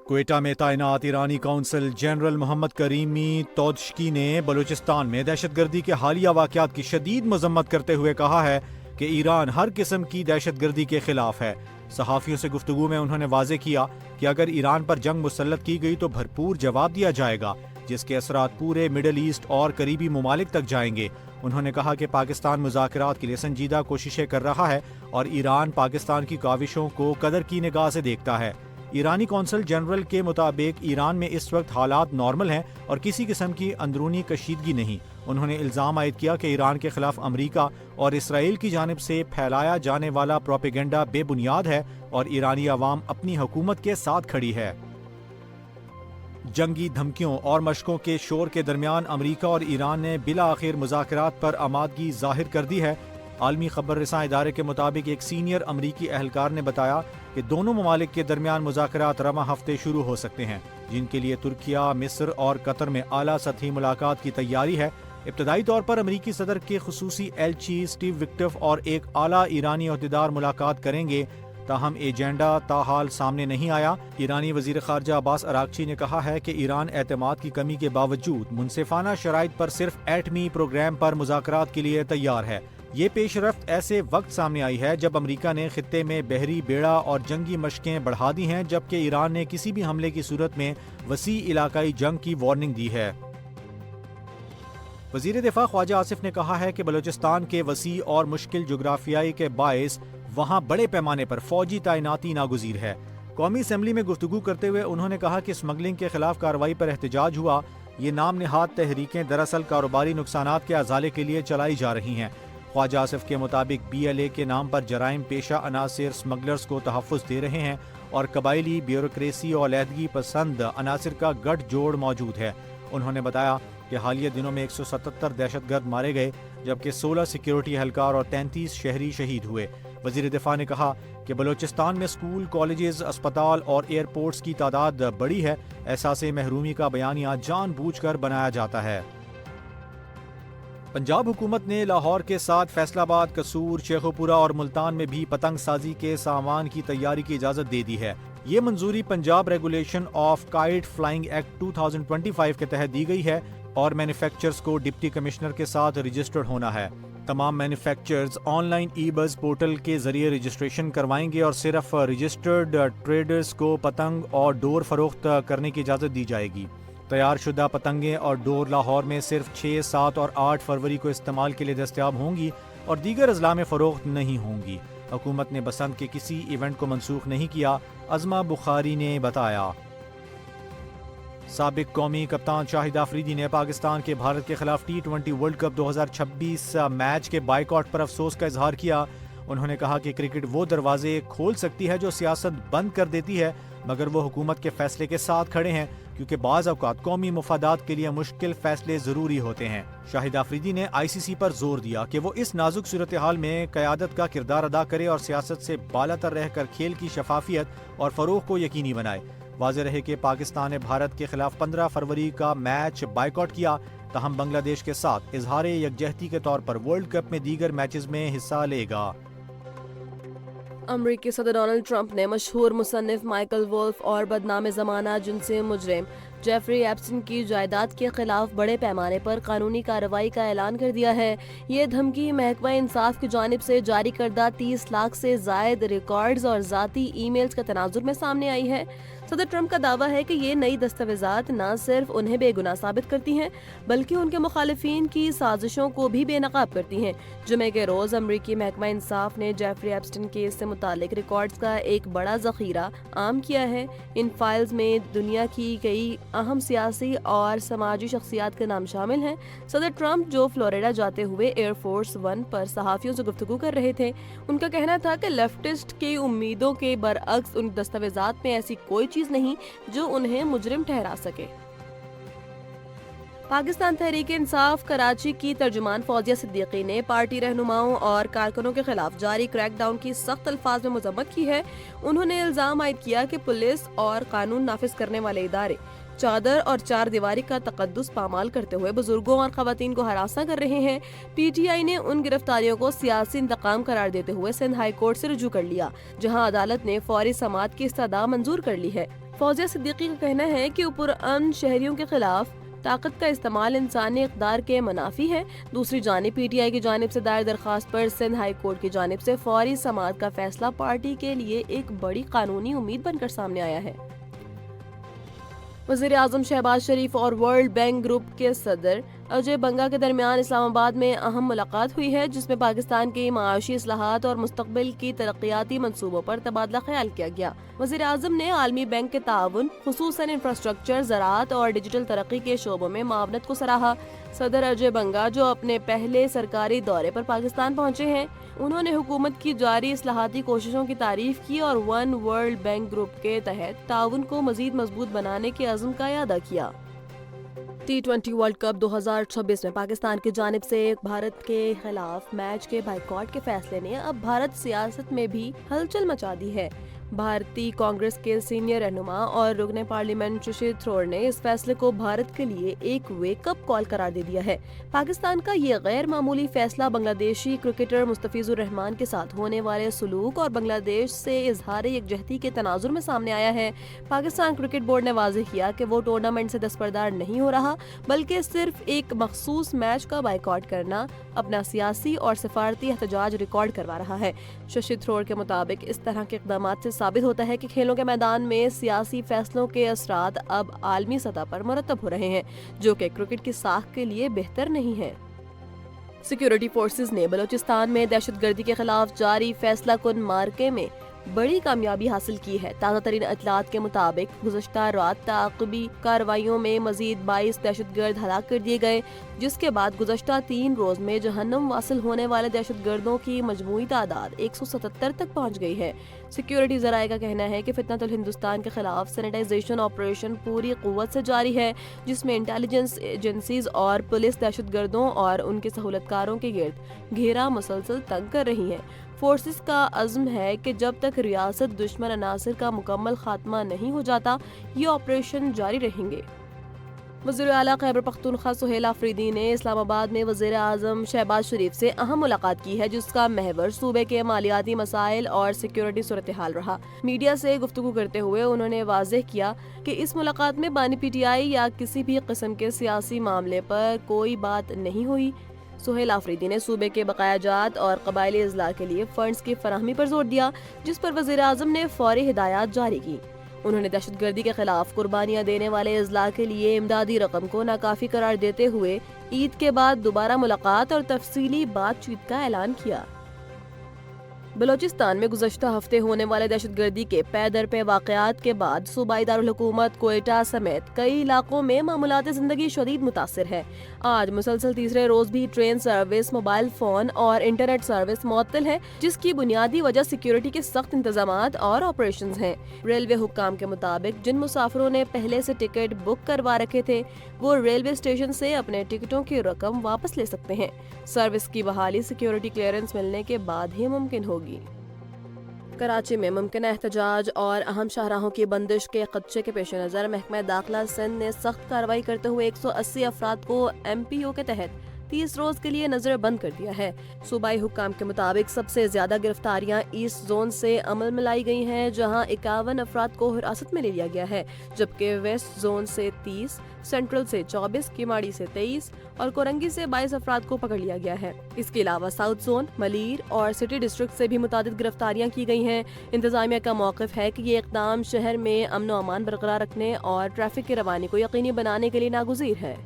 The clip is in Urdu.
کوئٹہ میں تعینات ایرانی کونسل جنرل محمد کریمی تودشکی نے بلوچستان میں دہشت گردی کے حالیہ واقعات کی شدید مذمت کرتے ہوئے کہا ہے کہ ایران ہر قسم کی دہشت گردی کے خلاف ہے۔ صحافیوں سے گفتگو میں انہوں نے واضح کیا کہ اگر ایران پر جنگ مسلط کی گئی تو بھرپور جواب دیا جائے گا، جس کے اثرات پورے مڈل ایسٹ اور قریبی ممالک تک جائیں گے۔ انہوں نے کہا کہ پاکستان مذاکرات کے لیے سنجیدہ کوششیں کر رہا ہے اور ایران پاکستان کی کاوشوں کو قدر کی نگاہ سے دیکھتا ہے۔ ایرانی کونسل جنرل کے مطابق ایران میں اس وقت حالات نارمل ہیں اور کسی قسم کی اندرونی کشیدگی نہیں۔ انہوں نے الزام عائد کیا کہ ایران کے خلاف امریکہ اور اسرائیل کی جانب سے پھیلایا جانے والا پروپیگنڈا بے بنیاد ہے اور ایرانی عوام اپنی حکومت کے ساتھ کھڑی ہے۔ جنگی دھمکیوں اور مشقوں کے شور کے درمیان امریکہ اور ایران نے بالآخر مذاکرات پر آمادگی ظاہر کر دی ہے۔ عالمی خبر رساں ادارے کے مطابق ایک سینئر امریکی اہلکار نے بتایا کہ دونوں ممالک کے درمیان مذاکرات رواں ہفتے شروع ہو سکتے ہیں، جن کے لیے ترکیہ، مصر اور قطر میں اعلیٰ سطحی ملاقات کی تیاری ہے۔ ابتدائی طور پر امریکی صدر کے خصوصی ایلچی اسٹیو وکٹف اور ایک اعلیٰ ایرانی عہدیدار ملاقات کریں گے، تاہم ایجنڈا تاحال سامنے نہیں آیا۔ ایرانی وزیر خارجہ عباس اراغچی نے کہا ہے کہ ایران اعتماد کی کمی کے باوجود منصفانہ شرائط پر صرف ایٹمی پروگرام پر مذاکرات کے لیے تیار ہے۔ یہ پیش رفت ایسے وقت سامنے آئی ہے جب امریکہ نے خطے میں بحری بیڑا اور جنگی مشقیں بڑھا دی ہیں، جبکہ ایران نے کسی بھی حملے کی صورت میں وسیع علاقائی جنگ کی وارننگ دی ہے۔ وزیر دفاع خواجہ آصف نے کہا ہے کہ بلوچستان کے وسیع اور مشکل جغرافیائی کے باعث وہاں بڑے پیمانے پر فوجی تعیناتی ناگزیر ہے۔ قومی اسمبلی میں گفتگو کرتے ہوئے انہوں نے کہا کہ اسمگلنگ کے خلاف کارروائی پر احتجاج ہوا۔ یہ نام نہاد تحریکیں دراصل کاروباری نقصانات کے ازالے کے لیے چلائی جا رہی ہیں۔ خواجہ آصف کے مطابق BLA کے نام پر جرائم پیشہ عناصر اسمگلرز کو تحفظ دے رہے ہیں اور قبائلی بیوروکریسی اور علیحدگی پسند عناصر کا گٹھ جوڑ موجود ہے۔ انہوں نے بتایا کہ حالیہ دنوں میں 177 دہشت گرد مارے گئے، جبکہ 16 سیکیورٹی اہلکار اور 33 شہری شہید ہوئے۔ وزیر دفاع نے کہا کہ بلوچستان میں اسکول، کالجز، اسپتال اور ایئرپورٹس کی تعداد بڑی ہے۔ احساس محرومی کا بیانیہ جان بوجھ کر بنایا جاتا ہے۔ پنجاب حکومت نے لاہور کے ساتھ فیصل آباد، قصور، شیخوپورہ اور ملتان میں بھی پتنگ سازی کے سامان کی تیاری کی اجازت دے دی ہے۔ یہ منظوری Punjab regulation of kite flying act 2025 کے تحت دی گئی ہے اور مینوفیکچررز کو ڈپٹی کمشنر کے ساتھ رجسٹرڈ ہونا ہے۔ تمام مینوفیکچررز آن لائن ای-بز پورٹل کے ذریعے رجسٹریشن کروائیں گے اور صرف رجسٹرڈ ٹریڈرز کو پتنگ اور ڈور فروخت کرنے کی اجازت دی جائے گی۔ تیار شدہ پتنگیں اور ڈور لاہور میں صرف 6، 7 اور 8 فروری کو استعمال کے لیے دستیاب ہوں گی اور دیگر اضلاع میں فروخت نہیں ہوں گی۔ حکومت نے بسنت کے کسی ایونٹ کو منسوخ نہیں کیا، عظمہ بخاری نے بتایا۔ سابق قومی کپتان شاہد آفریدی نے پاکستان کے بھارت کے خلاف T20 ورلڈ کپ 2026 میچ کے بائیکاٹ پر افسوس کا اظہار کیا۔ انہوں نے کہا کہ کرکٹ وہ دروازے کھول سکتی ہے جو سیاست بند کر دیتی ہے، مگر وہ حکومت کے فیصلے کے ساتھ کھڑے ہیں کیونکہ بعض اوقات قومی مفادات کے لیے مشکل فیصلے ضروری ہوتے ہیں۔ شاہد آفریدی نے ICC پر زور دیا کہ وہ اس نازک صورتحال میں قیادت کا کردار ادا کرے اور سیاست سے بالاتر رہ کر کھیل کی شفافیت اور فروغ کو یقینی بنائے۔ واضح رہے کہ پاکستان نے بھارت کے خلاف 15 فروری کا میچ بائیکاٹ کیا، تاہم بنگلہ دیش کے ساتھ اظہار یکجہتی کے طور پر ورلڈ کپ میں دیگر میچز میں حصہ لے گا۔ امریکی صدر ڈونلڈ ٹرمپ نے مشہور مصنف مائیکل وولف اور بدنام زمانہ جنسی مجرم جیفری ایپسٹن کی جائیداد کے خلاف بڑے پیمانے پر قانونی کارروائی کا اعلان کر دیا ہے۔ یہ دھمکی محکمہ انصاف کی جانب سے جاری کردہ 30 لاکھ سے زائد ریکارڈز اور ذاتی ای میلز کے تناظر میں سامنے آئی ہے۔ صدر ٹرمپ کا دعویٰ ہے کہ یہ نئی دستاویزات نہ صرف انہیں بے گناہ ثابت کرتی ہیں بلکہ ان کے مخالفین کی سازشوں کو بھی بے نقاب کرتی ہیں۔ جمعے کے روز امریکی محکمہ انصاف نے جیفری ایپسٹن کیس سے متعلق ریکارڈز کا ایک بڑا ذخیرہ عام کیا ہے۔ ان فائلز میں دنیا کی کئی اہم سیاسی اور سماجی شخصیات کے نام شامل ہیں۔ صدر ٹرمپ جو فلوریڈا جاتے ہوئے ایئر فورس 1 پر صحافیوں سے گفتگو کر رہے تھے، ان کا کہنا تھا کہ لیفٹسٹ کی امیدوں کے برعکس ان دستاویزات میں ایسی کوئی چیز نہیں جو انہیں مجرم ٹھہرا سکے۔ پاکستان تحریک انصاف کراچی کی ترجمان فوزیہ صدیقی نے پارٹی رہنماؤں اور کارکنوں کے خلاف جاری کریک ڈاؤن کی سخت الفاظ میں مذمت کی ہے۔ انہوں نے الزام عائد کیا کہ پولیس اور قانون نافذ کرنے والے ادارے چادر اور چار دیواری کا تقدس پامال کرتے ہوئے بزرگوں اور خواتین کو ہراساں کر رہے ہیں۔ PTI نے ان گرفتاریوں کو سیاسی انتقام قرار دیتے ہوئے سندھ ہائی کورٹ سے رجوع کر لیا، جہاں عدالت نے فوری سماعت کی استدعا منظور کر لی ہے۔ فوزیہ صدیقی کا کہنا ہے کہ پرامن شہریوں کے خلاف طاقت کا استعمال انسانی اقدار کے منافی ہے۔ دوسری جانب پی ٹی آئی کی جانب سے دائر درخواست پر سندھ ہائی کورٹ کی جانب سے فوری سماعت کا فیصلہ پارٹی کے لیے ایک بڑی قانونی امید بن کر سامنے آیا ہے۔ وزیر اعظم شہباز شریف اور ورلڈ بینک گروپ کے صدر اجے بنگا کے درمیان اسلام آباد میں اہم ملاقات ہوئی ہے، جس میں پاکستان کی معاشی اصلاحات اور مستقبل کی ترقیاتی منصوبوں پر تبادلہ خیال کیا گیا۔ وزیر اعظم نے عالمی بینک کے تعاون، خصوصاً انفراسٹرکچر، زراعت اور ڈیجیٹل ترقی کے شعبوں میں معاونت کو سراہا۔ صدر اجے بنگا، جو اپنے پہلے سرکاری دورے پر پاکستان پہنچے ہیں، انہوں نے حکومت کی جاری اصلاحاتی کوششوں کی تعریف کی اور ون ورلڈ بینک گروپ کے تحت تعاون کو مزید مضبوط بنانے کے عزم کا اعادہ کیا۔ T20 ورلڈ کپ 2026 میں پاکستان کی جانب سے بھارت کے خلاف میچ کے بائیکاٹ کے فیصلے نے اب بھارت سیاست میں بھی ہلچل مچا دی ہے۔ بھارتی کانگریس کے سینئر رہنما اور رکن پارلیمنٹ ششی تھرور نے اس فیصلے کو بھارت کے لیے ایک ویک اپ کال قرار دے دیا ہے۔ پاکستان کا یہ غیر معمولی فیصلہ بنگلہ دیشی کرکٹر مستفیض الرحمان کے ساتھ ہونے والے سلوک اور بنگلہ دیش سے اظہار یکجہتی کے تناظر میں سامنے آیا ہے۔ پاکستان کرکٹ بورڈ نے واضح کیا کہ وہ ٹورنامنٹ سے دستبردار نہیں ہو رہا، بلکہ صرف ایک مخصوص میچ کا بائیکاٹ کرنا اپنا سیاسی اور سفارتی احتجاج ریکارڈ کروا رہا ہے۔ ششی تھرور کے مطابق اس طرح کے اقدامات سے ثابت ہوتا ہے کہ کھیلوں کے میدان میں سیاسی فیصلوں کے اثرات اب عالمی سطح پر مرتب ہو رہے ہیں، جو کہ کرکٹ کی ساکھ کے لیے بہتر نہیں ہے۔ سیکیورٹی فورسز نے بلوچستان میں دہشت گردی کے خلاف جاری فیصلہ کن مارکے میں بڑی کامیابی حاصل کی ہے۔ تازہ ترین اطلاعات کے مطابق گزشتہ رات تعاقبی کارروائیوں میں مزید 22 دہشت گرد ہلاک کر دیے گئے، جس کے بعد گزشتہ 3 روز میں جہنم واصل ہونے والے دہشت گردوں کی مجموعی تعداد 177 تک پہنچ گئی ہے۔ سیکیورٹی ذرائع کا کہنا ہے کہ فتنۃ الہندوستان کے خلاف سینیٹائزیشن آپریشن پوری قوت سے جاری ہے، جس میں انٹیلیجنس ایجنسیز اور پولیس دہشت گردوں اور ان کے سہولت کاروں کے گرد گھیرا مسلسل تنگ کر رہی ہیں۔ فورسز کا عزم ہے کہ جب تک ریاست دشمن عناصر کا مکمل خاتمہ نہیں ہو جاتا، یہ آپریشن جاری رہیں گے۔ وزیر اعلیٰ خیبر پختونخوا سہیل آفریدی نے اسلام آباد میں وزیر اعظم شہباز شریف سے اہم ملاقات کی ہے، جس کا محور صوبے کے مالیاتی مسائل اور سیکیورٹی صورتحال رہا۔ میڈیا سے گفتگو کرتے ہوئے انہوں نے واضح کیا کہ اس ملاقات میں بانی پی ٹی آئی یا کسی بھی قسم کے سیاسی معاملے پر کوئی بات نہیں ہوئی۔ سہیل آفریدی نے صوبے کے بقایا جات اور قبائلی اضلاع کے لیے فنڈز کی فراہمی پر زور دیا، جس پر وزیر اعظم نے فوری ہدایات جاری کی۔ انہوں نے دہشت گردی کے خلاف قربانیاں دینے والے اضلاع کے لیے امدادی رقم کو ناکافی قرار دیتے ہوئے عید کے بعد دوبارہ ملاقات اور تفصیلی بات چیت کا اعلان کیا۔ بلوچستان میں گزشتہ ہفتے ہونے والے دہشت گردی کے پے در پے واقعات کے بعد صوبائی دارالحکومت کوئٹہ سمیت کئی علاقوں میں معمولات زندگی شدید متاثر ہے۔ آج مسلسل تیسرے روز بھی ٹرین سروس، موبائل فون اور انٹرنیٹ سروس معطل ہے، جس کی بنیادی وجہ سیکیورٹی کے سخت انتظامات اور آپریشنز ہیں۔ ریلوے حکام کے مطابق جن مسافروں نے پہلے سے ٹکٹ بک کروا رکھے تھے، وہ ریلوے اسٹیشن سے اپنے ٹکٹوں کی رقم واپس لے سکتے ہیں۔ سروس کی بحالی سیکیورٹی کلیئرنس ملنے کے بعد ہی ممکن ہوگی۔ کراچی میں ممکنہ احتجاج اور اہم شاہراہوں کی بندش کے خدشے کے پیش نظر محکمہ داخلہ سندھ نے سخت کارروائی کرتے ہوئے 180 افراد کو ایم پی او کے تحت 30 روز کے لیے نظر بند کر دیا ہے۔ صوبائی حکام کے مطابق سب سے زیادہ گرفتاریاں ایسٹ زون سے عمل میں لائی گئی ہیں، جہاں 51 افراد کو حراست میں لے لیا گیا ہے، جبکہ ویسٹ زون سے 30، سینٹرل سے 24، کیماڑی سے 23 اور کورنگی سے 22 افراد کو پکڑ لیا گیا ہے۔ اس کے علاوہ ساؤتھ زون، ملیر اور سٹی ڈسٹرکٹ سے بھی متعدد گرفتاریاں کی گئی ہیں۔ انتظامیہ کا موقف ہے کہ یہ اقدام شہر میں امن و امان برقرار رکھنے اور ٹریفک کی روانی کو یقینی بنانے کے لیے ناگزیر ہے۔